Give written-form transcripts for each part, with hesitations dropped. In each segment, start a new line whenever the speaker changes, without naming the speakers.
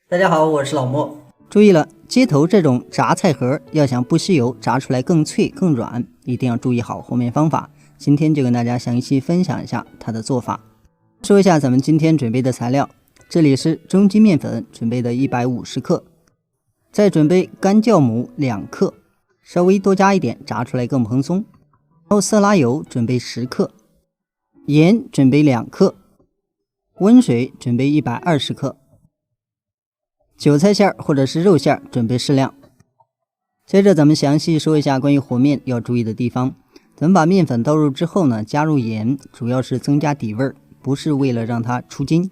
大家好，我是老莫。
注意了，接头这种炸菜盒要想不吸油，炸出来更脆更軟，一定要注意好和面方法。今天就跟大家详細分享一下它的做法。说一下咱們今天準備的材料，這裡是中筋麵粉準備的150克，再準備乾酵母2克，稍微多加一點，炸出來更蓬鬆。然後色拉油準備10克，鹽準備2克，溫水準備120克。韭菜餡或者是肉餡準備適量。接着咱們詳細說一下關於和面要注意的地方。咱們把麵粉倒入之後呢，加入鹽，主要是增加底味，不是為了讓它出筋。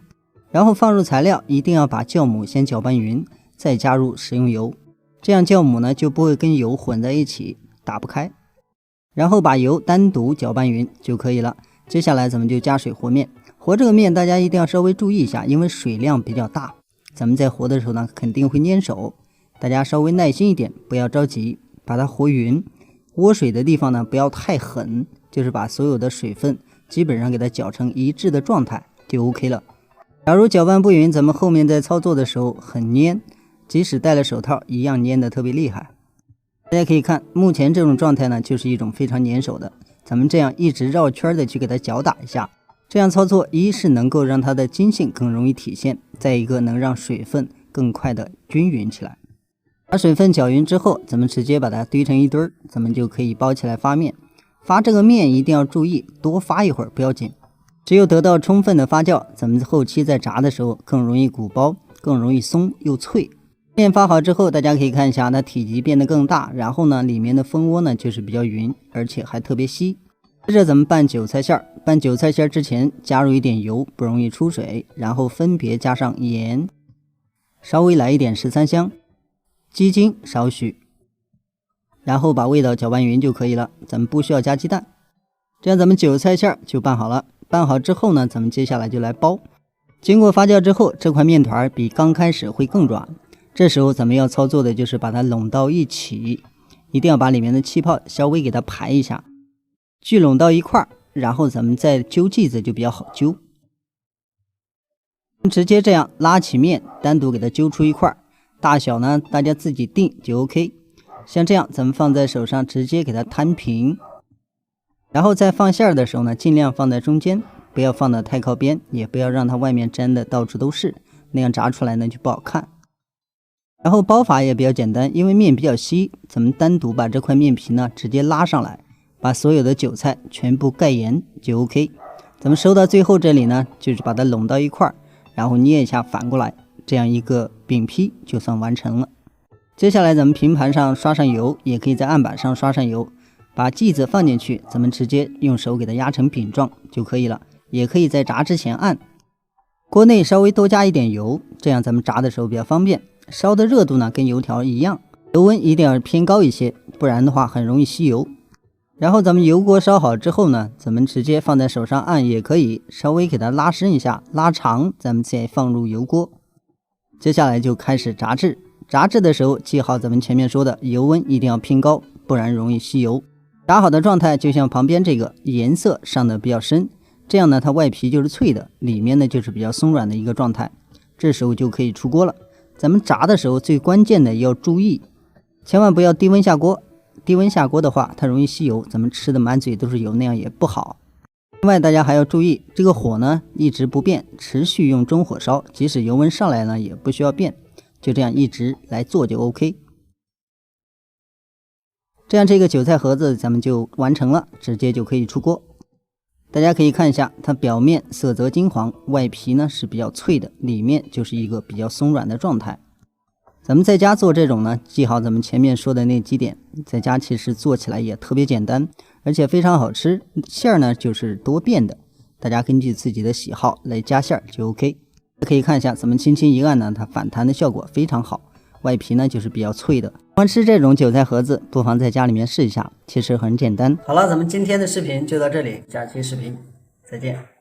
然後放入材料，一定要把酵母先攪拌匀，再加入食用油，這樣酵母呢就不會跟油混在一起，打不開。然後把油單獨攪拌匀就可以了。接下來咱們就加水和面。和這個面大家一定要稍微注意一下，因為水量比較大。咱們在和的時候呢，肯定會粘手，大家稍微耐心一點，不要着急，把它和匀。窝水的地方呢，不要太狠，就是把所有的水分基本上給它攪成一致的狀態就 OK 了。假如攪拌不匀，咱們後面在操作的時候很粘，即使戴了手套一樣粘得特別厲害。大家可以看，目前這種狀態呢，就是一種非常粘手的。咱們這樣一直繞圈的去給它攪打一下。這樣操作，一是能夠讓它的筋性更容易體現，再一個能讓水分更快的均匀起來。把水分攪匀之後，咱們直接把它堆成一堆兒，咱們就可以包起來发面。发這個面一定要注意，多发一會兒不要緊，只有得到充分的发酵，咱們後期在炸的時候更容易鼓包，更容易鬆又脆。面发好之後，大家可以看一下，它體積變得更大，然後呢，裡面的蜂窩呢就是比較匀，而且還特別稀。接着咱們拌韭菜餡，拌韭菜餡之前加入一點油，不容易出水，然後分別加上鹽，稍微來一點13香，雞精少許，然後把味道攪拌匀就可以了，咱們不需要加雞蛋。這樣咱們韭菜餡就拌好了。拌好之後呢，咱們接下來就來包。經過發酵之後，這塊麵團比剛開始會更軟，這時候咱們要操作的就是把它攏到一起，一定要把裡面的氣泡稍微給它排一下，聚攏到一塊，然後咱們再揪劑子就比較好揪。直接這樣拉起面，單獨給它揪出一塊，大小呢大家自己定就 OK。像這樣咱們放在手上直接給它攤平，然後在放餡的時候呢，盡量放在中間，不要放得太靠邊，也不要讓它外面粘的到處都是，那樣炸出來呢就不好看。然後包法也比較簡單，因為面比較稀，咱們單獨把這塊面皮呢直接拉上來，把所有的韭菜全部蓋嚴就 OK。咱們收到最後這裡呢，就是把它攏到一塊，然後捏一下反過來，這樣一個餅坯就算完成了。接下來咱們平盤上刷上油，也可以在案板上刷上油，把劑子放進去，咱們直接用手給它壓成餅狀就可以了。也可以在炸之前按。鍋內稍微多加一點油，這樣咱們炸的時候比較方便。燒的熱度呢跟油條一樣，油溫一定要偏高一些，不然的話很容易吸油。然後咱們油鍋燒好之後呢，咱們直接放在手上按也可以，稍微給它拉伸一下，拉長，咱們再放入油鍋。接下來就開始炸制。炸制的時候記好咱們前面說的油溫一定要偏高，不然容易吸油。炸好的狀態就像旁邊這個，顏色上的比較深，這樣呢它外皮就是脆的，裡面呢就是比較鬆軟的一個狀態。這時候就可以出鍋了。咱們炸的時候最關鍵的要注意，千萬不要低溫下鍋。低溫下鍋的話，它容易吸油，咱們吃的滿嘴都是油，那樣也不好。另外大家還要注意，這個火呢一直不變，持續用中火燒，即使油溫上來呢也不需要變，就這樣一直來做就 OK。這樣這個韭菜盒子咱們就完成了，直接就可以出鍋。大家可以看一下，它表面色澤金黃，外皮呢是比較脆的，裡面就是一個比較鬆軟的狀態。咱們在家做這種呢，記好咱們前面說的那幾點，在家其實做起來也特別簡单，而且非常好吃。餡呢就是多变的，大家根据自己的喜好來加餡就 OK。可以看一下，咱們輕輕一按呢，它反彈的效果非常好，外皮呢就是比較脆的。喜歡吃這種韭菜盒子，不妨在家裡面試一下，其實很簡單。
好了，咱們今天的視頻就到這裡，下期視頻再見。